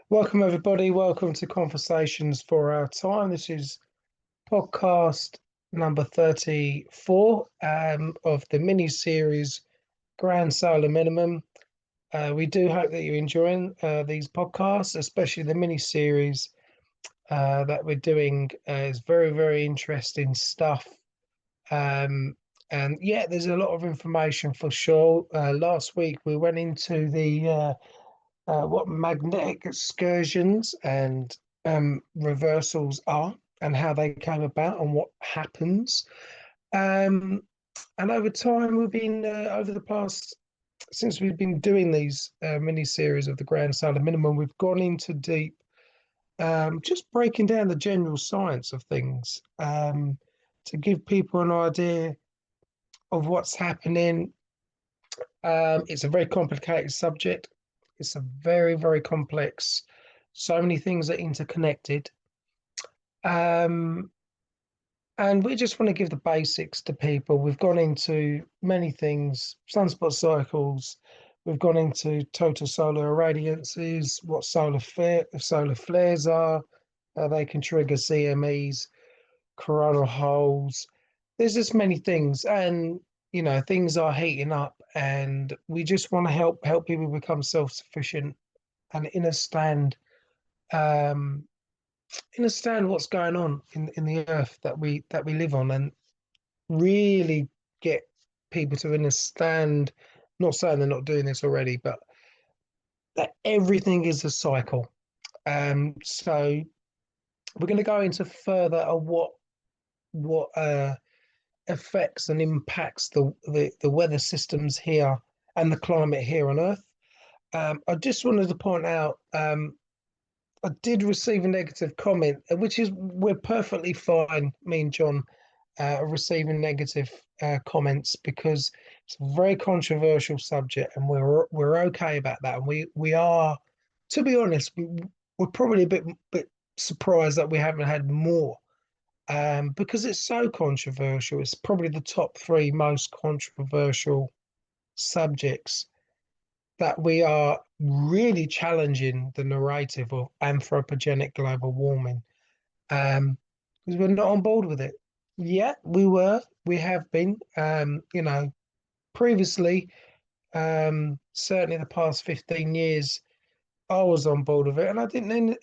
Welcome, everybody. Welcome to Conversations for Our Time. This is podcast number 34 of the mini series Grand Solar Minimum. We do hope that you're enjoying these podcasts, especially the mini series that we're doing. Is very, very interesting stuff. And yeah, there's a lot of information for sure. Last week we went into the what magnetic excursions and reversals are and how they came about and what happens. Um, and over time, we've been over the past since we've been doing these mini series of the Grand Solar Minimum, we've gone into deep, just breaking down the general science of things to give people an idea of what's happening. It's a very complicated subject. It's a very, very complex. So many things are interconnected. Um, and we just want to give the basics to people. We've gone into many things, sunspot cycles. We've gone into total solar irradiances, what solar flares are, how they can trigger CMEs, coronal holes. There's just many things, and things are heating up, and we just want to help people become self-sufficient and um, understand what's going on in the earth that we live on, and really get people to understand. Not saying they're not doing this already, but that everything is a cycle. So we're going to go into further of what affects and impacts the weather systems here and the climate here on Earth. I just wanted to point out I did receive a negative comment, which is we're perfectly fine, me and John, receiving negative comments because it's a very controversial subject, and we're okay about that. And we are, to be honest, we're probably a bit surprised that we haven't had more because it's so controversial. It's probably the top three most controversial subjects that we are really challenging the narrative of anthropogenic global warming because we're not on board with it. Yeah, we have been, previously, certainly the past 15 years, I was on board with it and I didn't,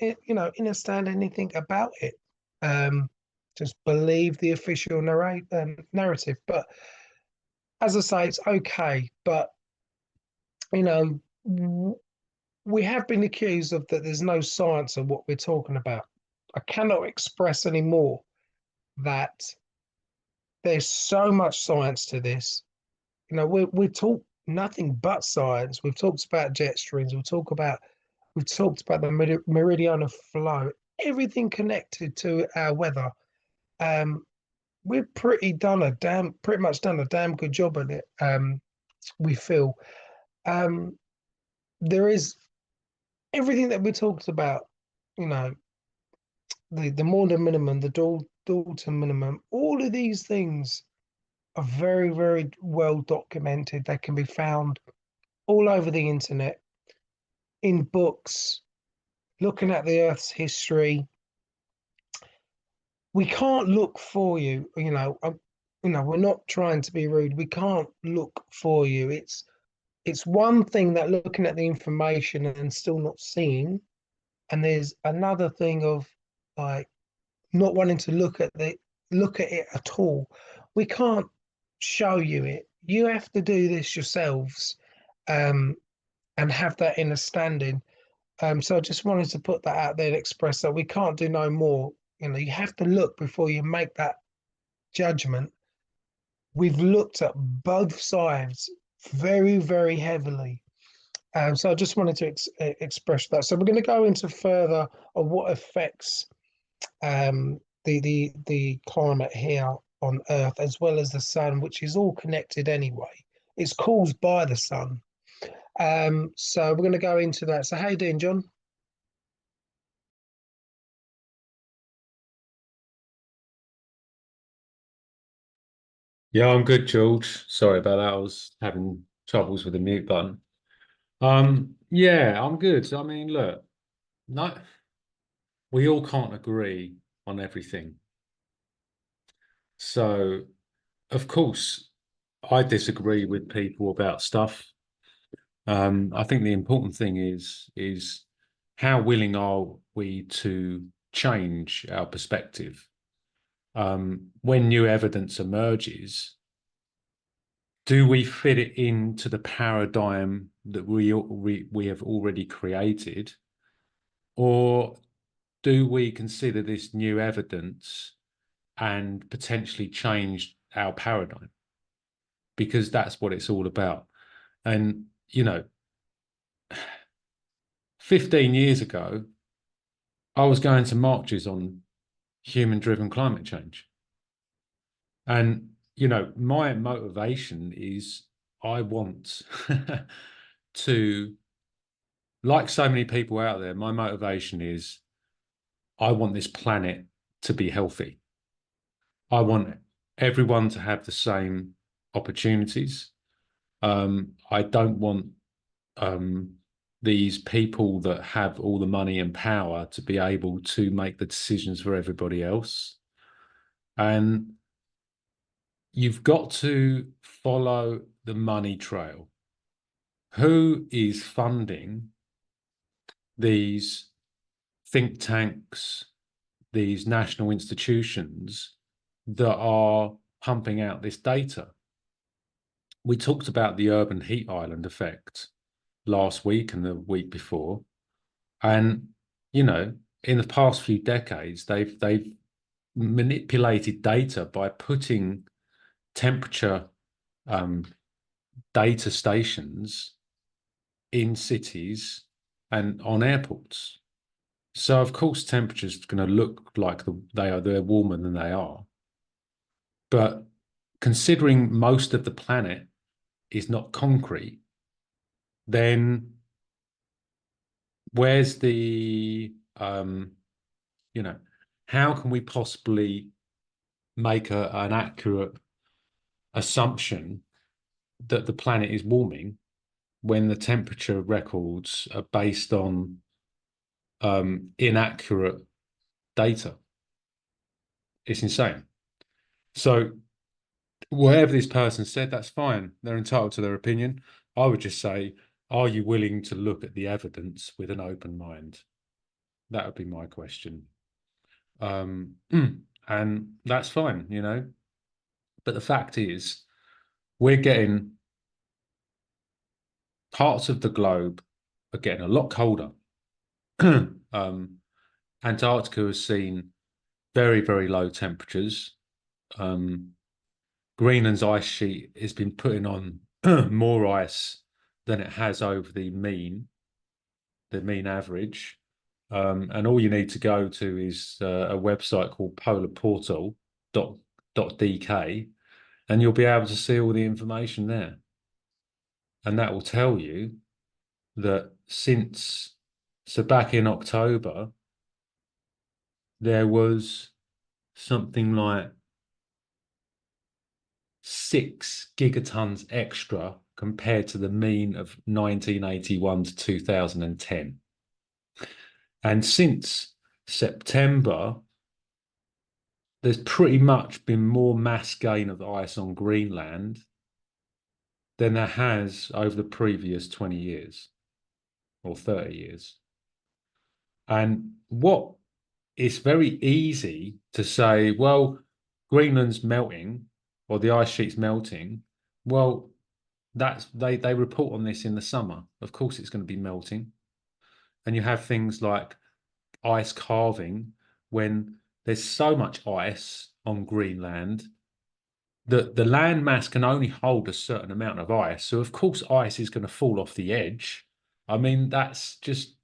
understand anything about it. Um, just believe the official narrative. But as I say, it's okay. But, you know, we have been accused of that there's no science of what we're talking about. I cannot express any more that there's so much science to this. We talk nothing but science. We've talked about jet streams. We've talked about the meridian of flow. Everything connected to our weather. Um, we've pretty much done a damn good job at it. We feel um, there is everything that we talked about. You know, the Mauldin minimum, the Dalton minimum. All of these things are very, very well documented. They can be found all over the internet, in books, looking at the Earth's history. We can't look for you. We're not trying to be rude. We can't look for you. It's one thing that looking at the information and still not seeing, and there's another thing of like not wanting to look at it at all. We can't show you it. You have to do this yourselves, um, and have that understanding. So I just wanted to put that out there and express that we can't do no more. You have to look before you make that judgment. We've looked at both sides very, very heavily. So I just wanted to express that. So we're going to go into further of what affects the climate here on Earth as well as the sun, which is all connected anyway. It's caused by the sun. So we're going to go into that. So how you doing, John? Yeah, I'm good, George. Sorry about that. I was having troubles with the mute button. Yeah, I'm good. I mean, look, no, we all can't agree on everything. So, of course, I disagree with people about stuff. I think the important thing is how willing are we to change our perspective? When new evidence emerges, do we fit it into the paradigm that we have already created, or do we consider this new evidence and potentially change our paradigm? Because that's what it's all about. And 15 years ago, I was going to marches on human-driven climate change. And, my motivation is I want to, like so many people out there, my motivation is I want this planet to be healthy. I want everyone to have the same opportunities. I don't want um, these people that have all the money and power to be able to make the decisions for everybody else. And you've got to follow the money trail. Who is funding these think tanks, these national institutions that are pumping out this data? We talked about the urban heat island effect last week and the week before. And, in the past few decades, they've manipulated data by putting temperature data stations in cities and on airports. So of course temperatures going to look like they're warmer than they are. But considering most of the planet is not concrete, then where's the how can we possibly make an accurate assumption that the planet is warming when the temperature records are based on inaccurate data? It's insane. So whatever this person said, that's fine. They're entitled to their opinion. I would just say, are you willing to look at the evidence with an open mind? That would be my question. And that's fine, But the fact is, we're getting parts of the globe are getting a lot colder. Antarctica has seen very, very low temperatures. Greenland's ice sheet has been putting on more ice than it has over the mean average. And all you need to go to is a website called polarportal.dk, and you'll be able to see all the information there. And that will tell you that so back in October, there was something like 6 gigatons extra compared to the mean of 1981 to 2010. And since September, there's pretty much been more mass gain of ice on Greenland than there has over the previous 20 years or 30 years. And it's very easy to say, well, Greenland's melting or the ice sheet's melting. Well, they report on this in the summer. Of course, it's going to be melting. And you have things like ice calving when there's so much ice on Greenland that the land mass can only hold a certain amount of ice. So of course, ice is going to fall off the edge. I mean, that's just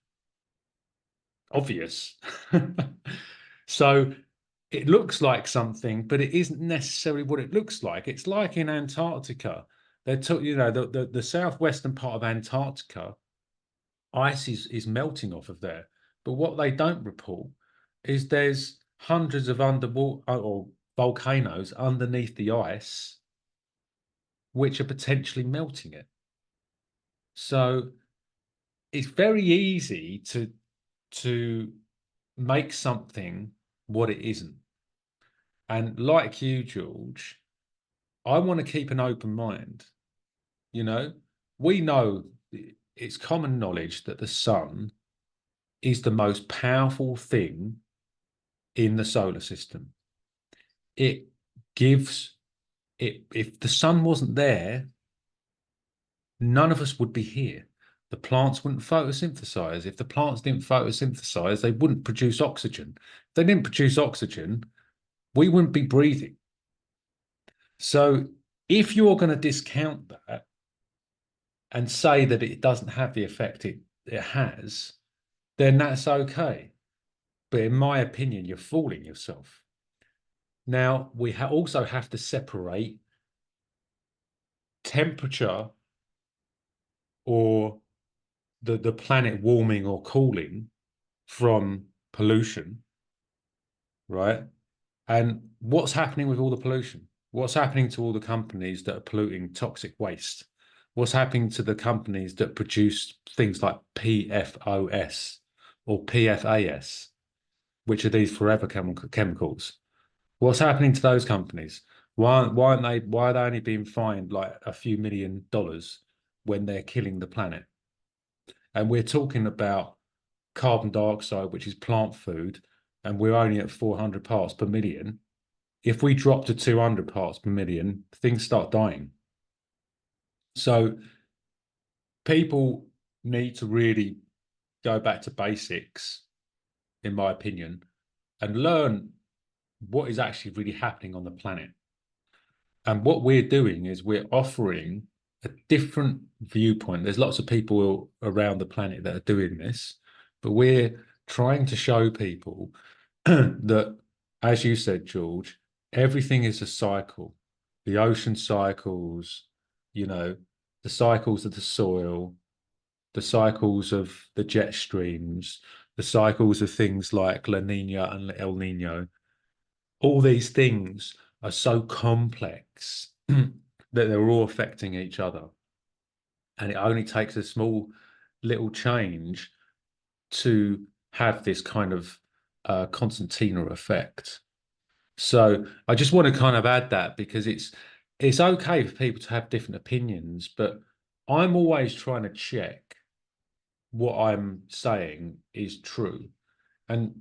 obvious. So it looks like something, but it isn't necessarily what it looks like. It's like in Antarctica. The southwestern part of Antarctica, ice is melting off of there. But what they don't report is there's hundreds of underwater or volcanoes underneath the ice, which are potentially melting it. So it's very easy to to make something what it isn't. And like you, George, I want to keep an open mind. You know, we know it's common knowledge that the sun is the most powerful thing in the solar system. It gives it, if the sun wasn't there, none of us would be here. The plants wouldn't photosynthesize. If the plants didn't photosynthesize, they wouldn't produce oxygen. If they didn't produce oxygen, we wouldn't be breathing. So if you're going to discount that and say that it doesn't have the effect it has, then that's okay. But in my opinion, you're fooling yourself. Now, we also have to separate temperature or the planet warming or cooling from pollution, right? And what's happening with all the pollution? What's happening to all the companies that are polluting toxic waste? What's happening to the companies that produce things like PFOS or PFAS, which are these forever chemicals? What's happening to those companies? Why are they only being fined like a few $1 million when they're killing the planet? And we're talking about carbon dioxide, which is plant food, and we're only at 400 parts per million. If we drop to 200 parts per million, things start dying. So people need to really go back to basics, in my opinion, and learn what is actually really happening on the planet. And what we're doing is we're offering a different viewpoint. There's lots of people around the planet that are doing this, but we're trying to show people that, as you said, George, everything is a cycle. The ocean cycles, you know, the cycles of the soil, the cycles of the jet streams, the cycles of things like La Nina and El Nino. All these things are so complex that they're all affecting each other. And it only takes a small little change to have this kind of concertina effect. So I just want to kind of add that because it's okay for people to have different opinions, but I'm always trying to check what I'm saying is true. And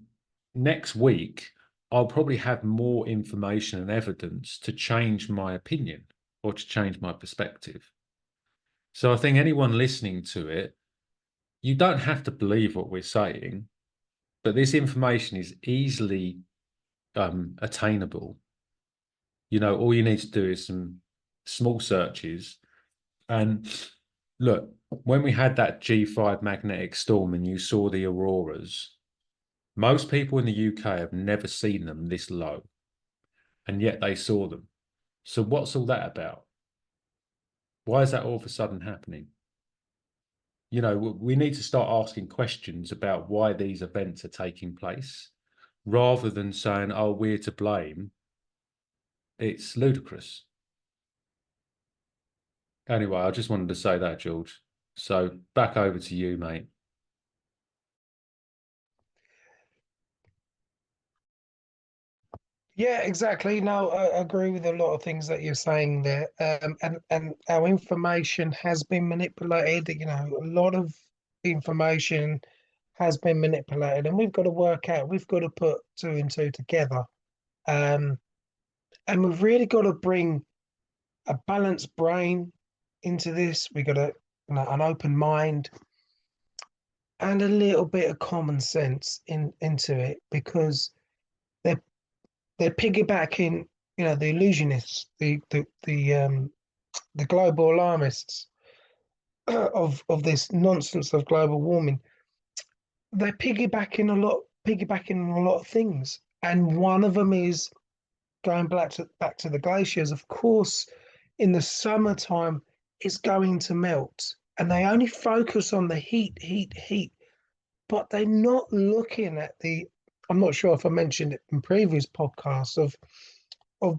next week, I'll probably have more information and evidence to change my opinion or to change my perspective. So I think anyone listening to it, you don't have to believe what we're saying, but this information is easily attainable. You know, all you need to do is some small searches. And look, when we had that G5 magnetic storm and you saw the auroras, most people in the UK have never seen them this low, and yet they saw them. So what's all that about? Why is that all of a sudden happening? You know, we need to start asking questions about why these events are taking place, rather than saying, oh, we're to blame. It's ludicrous. Anyway, I just wanted to say that, George. So back over to you, mate. Yeah, exactly. No, I agree with a lot of things that you're saying there. And our information has been manipulated. You know, a lot of information has been manipulated, and we've got to work out. We've got to put two and two together. Um, and we've really got to bring a balanced brain into this. We got to, an open mind and a little bit of common sense into it because they're they're piggybacking, the illusionists, the global alarmists of this nonsense of global warming. They're piggybacking on a lot of things, and one of them is going back to the glaciers. Of course, in the summertime, it's going to melt, and they only focus on the heat, but they're not looking at the. I'm not sure if I mentioned it in previous podcasts of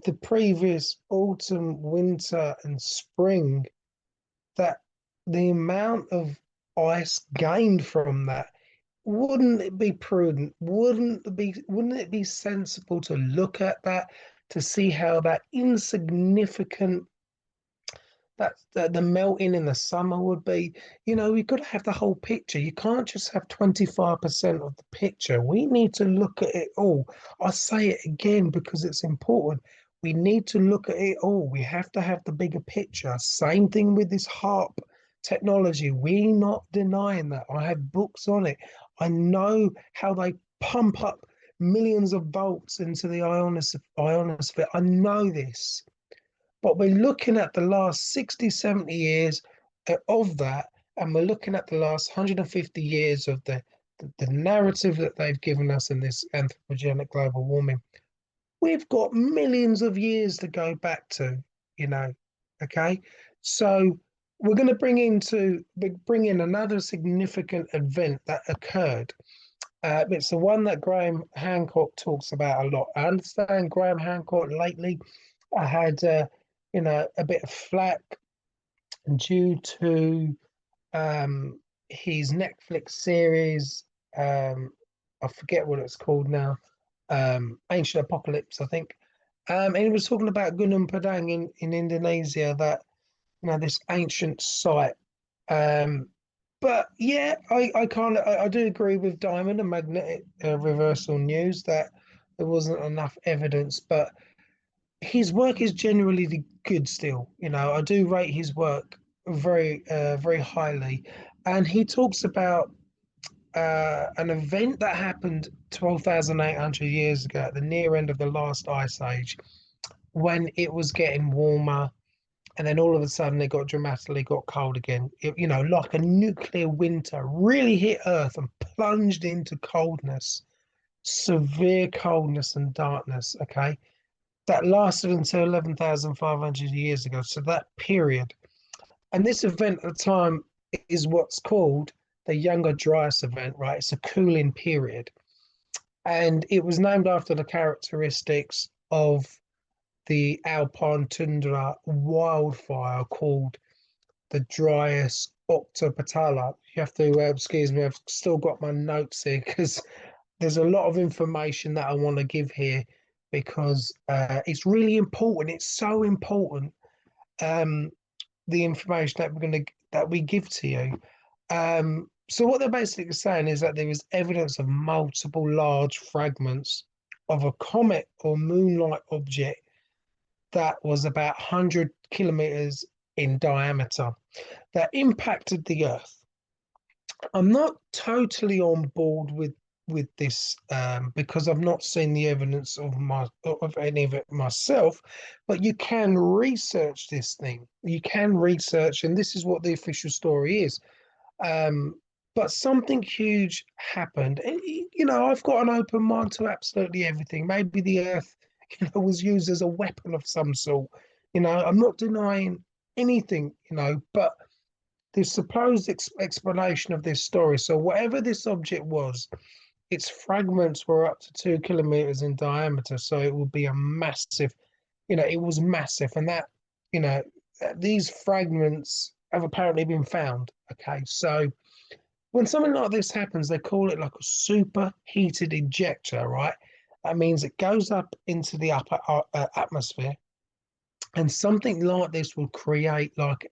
the previous autumn, winter, and spring, that the amount of ice gained from that wouldn't it be prudent? Wouldn't it be sensible to look at that to see how that insignificant that the melting in the summer would be? You know, we've got to have the whole picture. You can't just have 25% of the picture. We need to look at it all. I say it again because it's important. We need to look at it all. We have to have the bigger picture. Same thing with this HARP technology. We're not denying that. I have books on it. I know how they pump up millions of volts into the ionosphere. I know this. But we're looking at the last 60, 70 years of that, and we're looking at the last 150 years of the narrative that they've given us in this anthropogenic global warming. We've got millions of years to go back to, you know, okay? So we're going to bring in another significant event that occurred. It's the one that Graham Hancock talks about a lot. I understand Graham Hancock lately had a bit of flack due to his Netflix series. I forget what it's called now. Ancient Apocalypse, I think. And he was talking about Gunung Padang in Indonesia, that this ancient site. But yeah, I do agree with Diamond and Magnetic Reversal News that there wasn't enough evidence, but his work is generally good still. I do rate his work very highly. And he talks about an event that happened 12,800 years ago at the near end of the last ice age, when it was getting warmer, and then all of a sudden it got dramatically got cold again. Like a nuclear winter really hit Earth and plunged into coldness, severe coldness and darkness. Okay, that lasted until 11,500 years ago. So that period. And this event at the time is what's called the Younger Dryas event, right? It's a cooling period. And it was named after the characteristics of the alpine tundra wildfire called the Dryas octopetala. You have to, excuse me, I've still got my notes here because there's a lot of information that I want to give here, because it's really important. It's so important, the information that we give to you. So what they're basically saying is that there is evidence of multiple large fragments of a comet or moon-like object that was about 100 kilometers in diameter that impacted the Earth. I'm not totally on board with this, because I've not seen the evidence of any of it myself, but you can research this thing. You can research, and this is what the official story is. But something huge happened. And, I've got an open mind to absolutely everything. Maybe the Earth, was used as a weapon of some sort. I'm not denying anything, but the supposed explanation of this story. So whatever this object was, its fragments were up to 2 kilometers in diameter. So it would be a massive, it was massive. And that, these fragments have apparently been found. Okay. So when something like this happens, they call it like a superheated ejector, right? That means it goes up into the upper atmosphere, and something like this will create like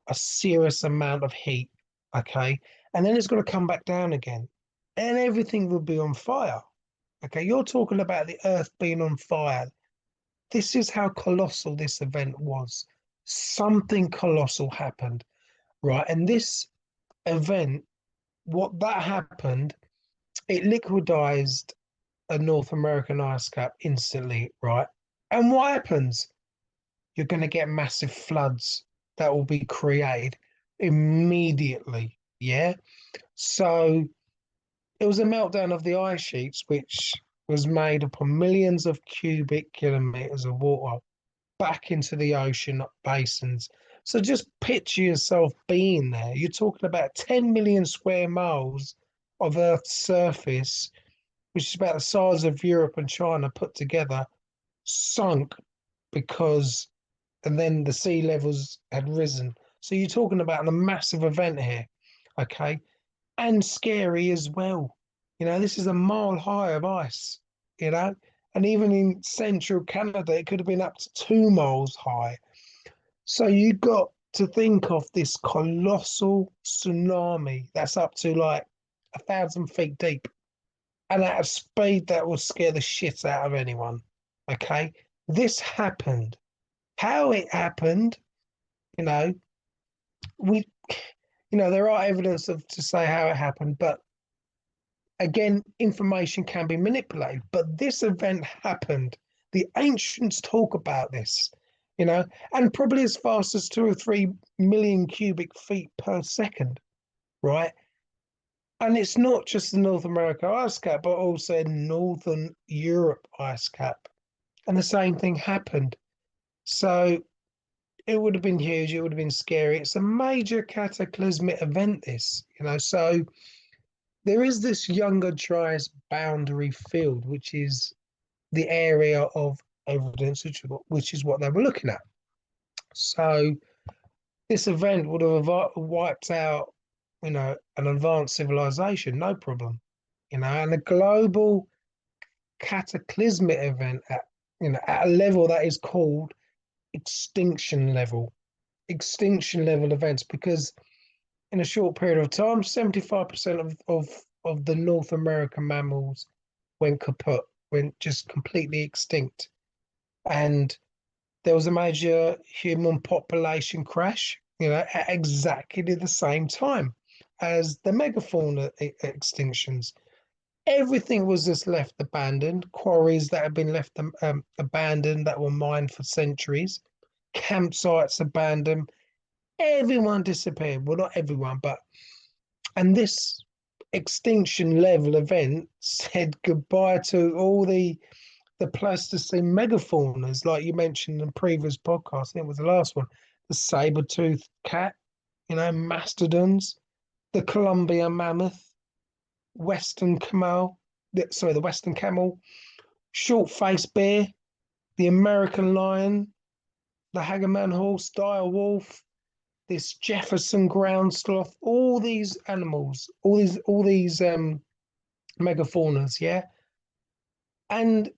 a serious amount of heat, okay? And then it's going to come back down again, and everything will be on fire, okay? You're talking about the Earth being on fire. This is how colossal this event was. Something colossal happened, right? And this event, what that happened, it liquidized a North American ice cap instantly, right? And what happens? You're going to get massive floods that will be created immediately. Yeah. So it was a meltdown of the ice sheets, which was made upon millions of cubic kilometers of water back into the ocean basins. So just picture yourself being there. You're talking about 10 million square miles of Earth's surface, which is about the size of Europe and China put together, sunk because, and then the sea levels had risen. So you're talking about a massive event here, okay? and scary as well. This is a mile high of ice, you know, and even in central Canada, it could have been up to 2 miles high. So you got to think of this colossal tsunami that's up to like 1,000 feet deep, and at a speed that will scare the shit out of anyone. Okay, this happened. How it happened, you know, we, there are evidence of to say how it happened, but again, information can be manipulated. But this event happened. The ancients talk about this, and probably as fast as 2 or 3 million cubic feet per second, right? And it's not just the North America ice cap, but also Northern Europe ice cap. And the same thing happened. So it would have been huge. It would have been scary. It's a major cataclysmic event, this, So there is this younger Dryas boundary field, which is the area of evidence, which is what they were looking at. So this event would have wiped out, an advanced civilization, no problem, and a global cataclysmic event at a level that is called extinction level events, because in a short period of time, 75% of the North American mammals went kaput, went just completely extinct. And there was a major human population crash, at exactly the same time as the megafauna extinctions. Everything was just left abandoned, quarries that had been left abandoned that were mined for centuries, campsites abandoned, everyone disappeared. Well, not everyone, and this extinction level event said goodbye to all the Pleistocene megafaunas, like you mentioned in the previous podcast. I think it was the last one. The saber-toothed cat, mastodons, the Columbia mammoth, western camel, the western camel, short-faced bear, the American lion, the Hagerman horse, dire wolf, this Jefferson ground sloth, all these animals, all these megafaunas, yeah. And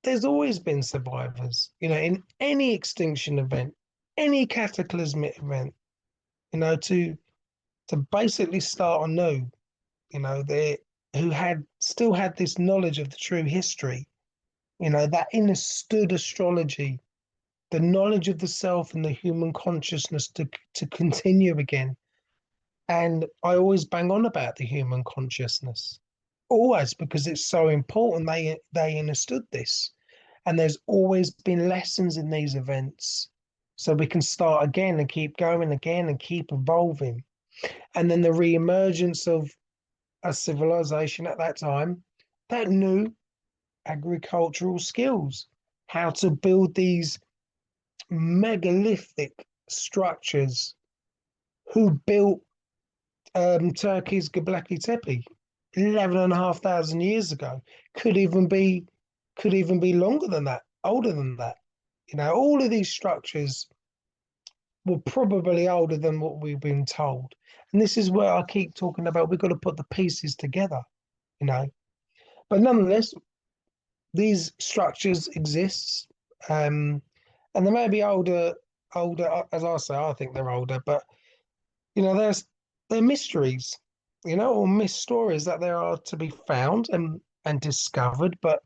there's always been survivors, in any extinction event, any cataclysmic event, to basically start anew, they who still had this knowledge of the true history, that understood astrology, the knowledge of the self and the human consciousness to continue again. And I always bang on about the human consciousness, always, because it's so important. They understood this, and there's always been lessons in these events, so we can start again and keep going again and keep evolving. And then the re-emergence of a civilization at that time that knew agricultural skills, how to build these megalithic structures, who built Turkey's Göbekli Tepe 11,500 years ago. Could even be longer than that, older than that. All of these structures were probably older than what we've been told. And this is where I keep talking about, we've got to put the pieces together, you know. But nonetheless, these structures exist, and they may be older, as I say, I think they're older, but they're mysteries, or myth stories that there are to be found and discovered. But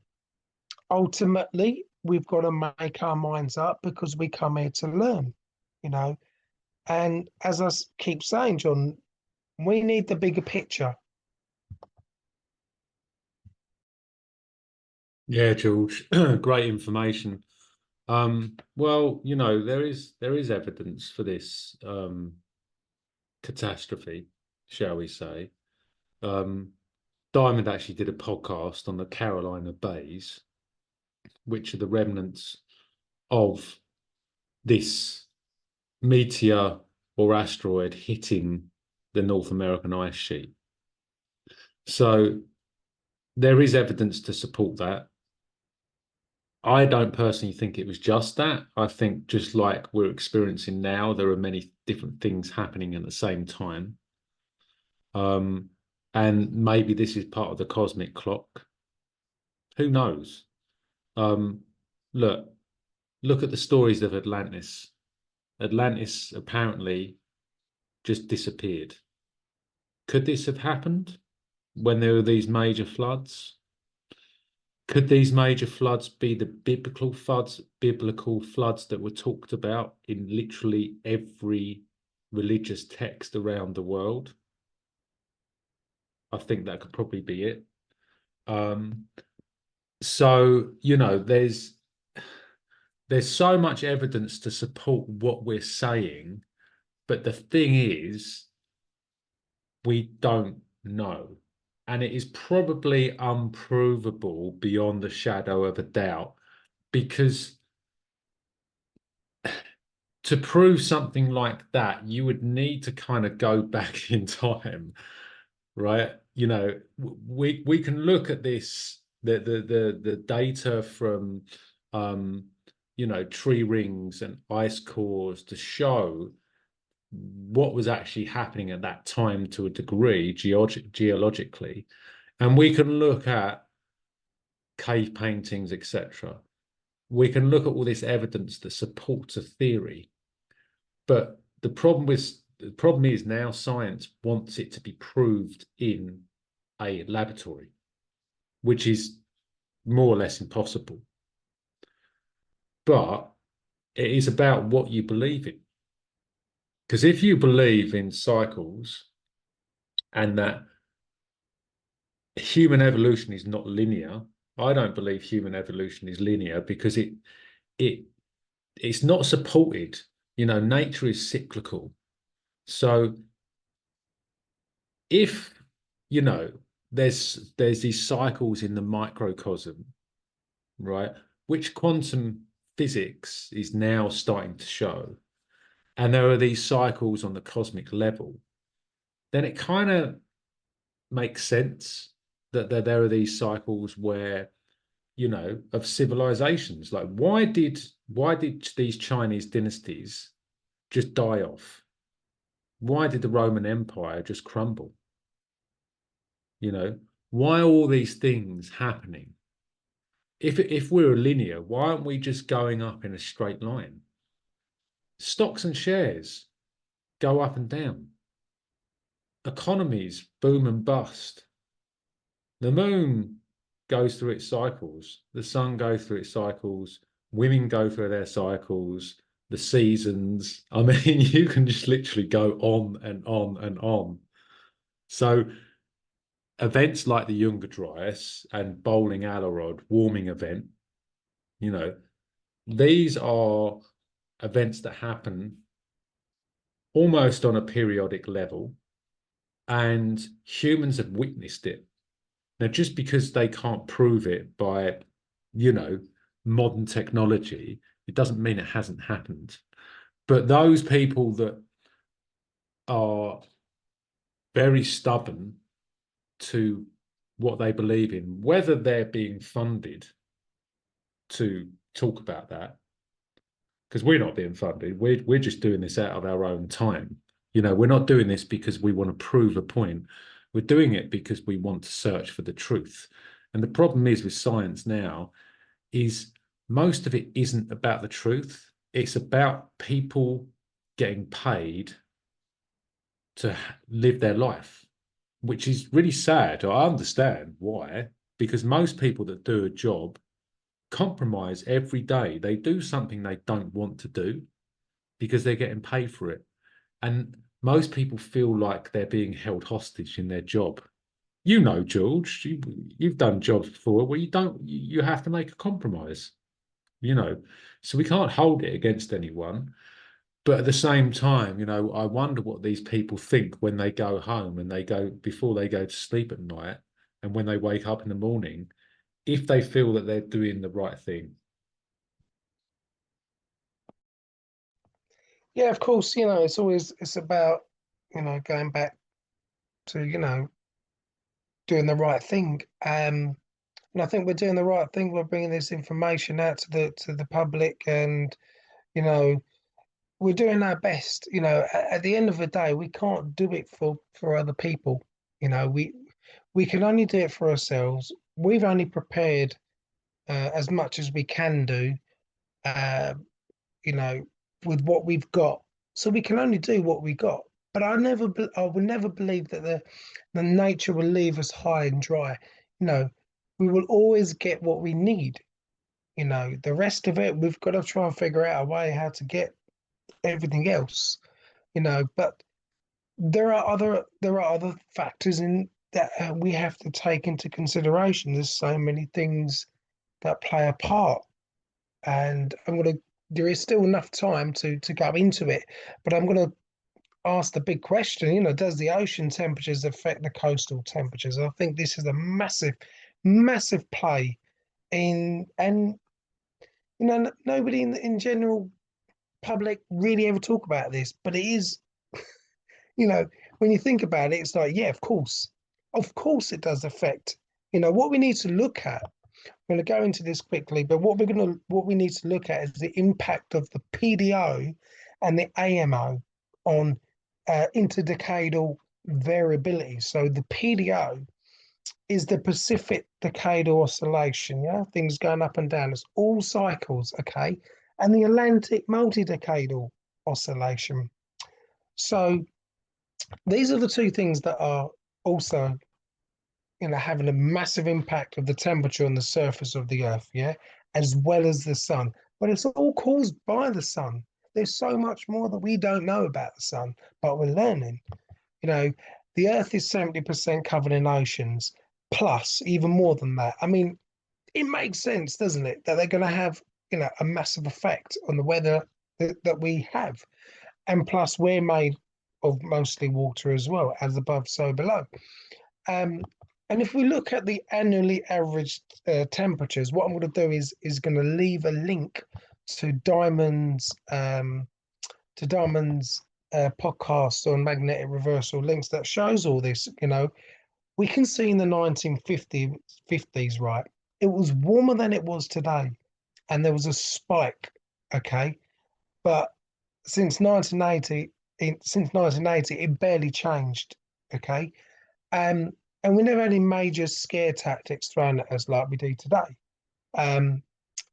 ultimately, we've got to make our minds up, because we come here to learn, you know. And as I keep saying, John, we need the bigger picture. Yeah, George, great information. Well, there is evidence for this catastrophe, shall we say. Diamond actually did a podcast on the Carolina Bays, which are the remnants of this meteor or asteroid hitting the North American ice sheet. So there is evidence to support that. I don't personally think it was just that. I think, just like we're experiencing now, there are many different things happening at the same time. And maybe this is part of the cosmic clock. Who knows? Um, look, look at the stories of Atlantis. Atlantis apparently just disappeared. Could this have happened when there were these major floods? Could these major floods be the biblical floods that were talked about in literally every religious text around the world? I think that could probably be it. So, you know, there's so much evidence to support what we're saying, but the thing is, we don't know. And it is probably unprovable beyond the shadow of a doubt, because to prove something like that, you would need to kind of go back in time, right? You know, we can look at this, the data from you know, tree rings and ice cores to show what was actually happening at that time to a degree geologically. And we can look at cave paintings, etc. We can look at all this evidence that supports a theory. But the problem is now science wants it to be proved in a laboratory, which is more or less impossible. But it is about what you believe in. Because if you believe in cycles and that human evolution is not linear, I don't believe human evolution is linear, because it's not supported. You know, nature is cyclical. So if, you know, there's these cycles in the microcosm, right, which quantum physics is now starting to show, and there are these cycles on the cosmic level, then it kind of makes sense that there are these cycles where, you know, of civilizations. Like, why did these Chinese dynasties just die off? Why did the Roman Empire just crumble? You know, why are all these things happening? If we're linear, why aren't we just going up in a straight line? Stocks and shares go up and down. Economies boom and bust. The moon goes through its cycles. The sun goes through its cycles. Women go through their cycles. The seasons. I mean, you can just literally go on and on and on. So events like the Younger Dryas and Bowling Alarod warming event, you know, these are events that happen almost on a periodic level, and humans have witnessed it. Now, just because they can't prove it by, you know, modern technology, it doesn't mean it hasn't happened. But those people that are very stubborn to what they believe in, whether they're being funded to talk about that, because we're not being funded, we're just doing this out of our own time. You know, we're not doing this because we want to prove a point. We're doing it because we want to search for the truth. And the problem is with science now is most of it isn't about the truth. It's about people getting paid to live their life, which is really sad. I understand why, because most people that do a job compromise every day. They do something they don't want to do because they're getting paid for it. And most people feel like they're being held hostage in their job. You know, George, you've done jobs before where you have to make a compromise, you know. So we can't hold it against anyone. But at the same time, you know, I wonder what these people think when they go home and before they go to sleep at night, and when they wake up in the morning, if they feel that they're doing the right thing. Yeah, of course, you know, it's about, you know, going back to, you know, doing the right thing. And I think we're doing the right thing. We're bringing this information out to the public, and you know, we're doing our best. You know, at the end of the day, we can't do it for other people. You know, we can only do it for ourselves. We've only prepared as much as we can do, uh, you know, with what we've got. So we can only do what we got. But I will never believe that the nature will leave us high and dry. You know, we will always get what we need. You know, the rest of it, we've got to try and figure out a way how to get everything else. You know, but there are other factors in that we have to take into consideration. There's so many things that play a part, and there is still enough time to go into it, but I'm gonna ask the big question. You know, does the ocean temperatures affect the coastal temperatures? I think this is a massive play and you know, nobody in general public really ever talk about this, but it is, you know, when you think about it, it's like, yeah, of course it does affect. You know, what we need to look at, I'm going to go into this quickly, but what we need to look at is the impact of the PDO and the AMO on interdecadal variability. So the PDO is the Pacific decadal oscillation, yeah, things going up and down. It's all cycles, okay, and the Atlantic multi-decadal oscillation. So these are the two things that are also, you know, having a massive impact of the temperature on the surface of the earth, yeah, as well as the sun. But it's all caused by the sun. There's so much more that we don't know about the sun, but we're learning. You know, the earth is 70% covered in oceans, plus even more than that. I mean, it makes sense, doesn't it, that they're going to have, you know, a massive effect on the weather that we have. And plus, we're made of mostly water as well, as above, so below. Um, and if we look at the annually averaged temperatures, what I'm going to do is going to leave a link to Diamond's podcast on magnetic reversal links that shows all this. You know, we can see in the 1950s, right? It was warmer than it was today, and there was a spike. Okay, but since 1980, it barely changed. Okay, um, and we never had any major scare tactics thrown at us like we do today. Um,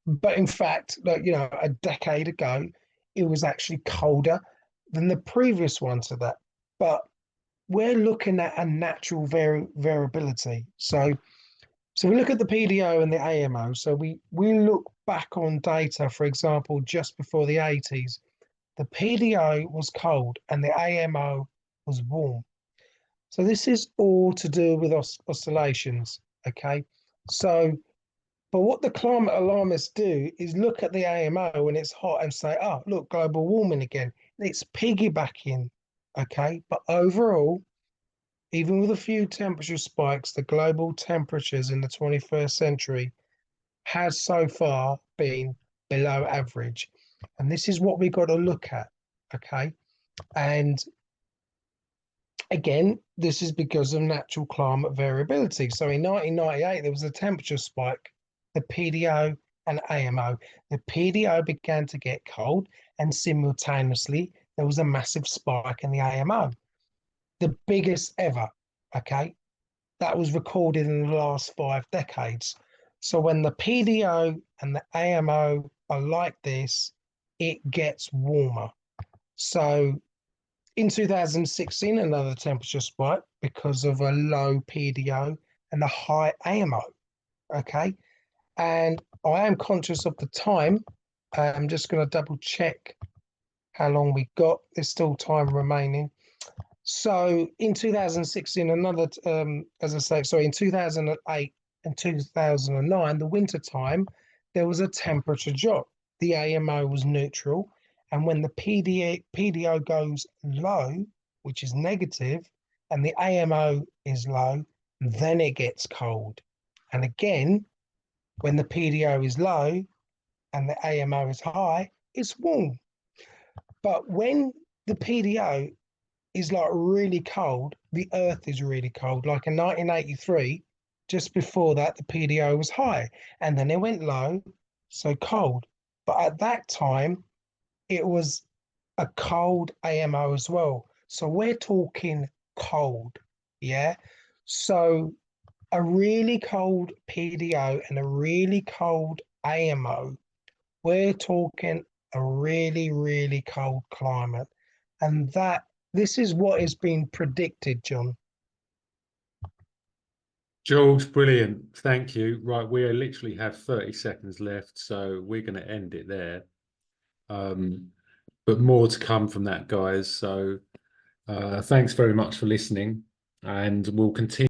but in fact, like, you know, a decade ago, it was actually colder than the previous one to that. But we're looking at a natural variability. So we look at the PDO and the AMO. So we look back on data, for example, just before the 80s. The PDO was cold and the AMO was warm. So this is all to do with oscillations, okay? So, but what the climate alarmists do is look at the AMO when it's hot and say, oh, look, global warming again. It's piggybacking, okay? But overall, even with a few temperature spikes, the global temperatures in the 21st century has so far been below average. And this is what we got to look at, okay? And again, this is because of natural climate variability. So in 1998, there was a temperature spike, the PDO and AMO. The PDO began to get cold, and simultaneously, there was a massive spike in the AMO, the biggest ever. Okay, that was recorded in the last 5 decades. So when the PDO and the AMO are like this, it gets warmer. So in 2016, another temperature spike because of a low PDO and a high AMO. Okay. And I am conscious of the time. I'm just going to double check how long we got. There's still time remaining. So in 2016, another, as I say, sorry, in 2008 and 2009, the winter time, there was a temperature drop. The AMO was neutral. And when the PDO goes low, which is negative, and the AMO is low, then it gets cold. And again, when the PDO is low and the AMO is high, it's warm. But when the PDO is like really cold, the Earth is really cold. Like in 1983, just before that, the PDO was high and then it went low, so cold. But at that time, it was a cold AMO as well. So we're talking cold. Yeah. So a really cold PDO and a really cold AMO, we're talking a really, really cold climate. And this is what is being predicted, John. George, brilliant. Thank you. Right, we literally have 30 seconds left, so we're going to end it there. But more to come from that, guys. So thanks very much for listening, and we'll continue.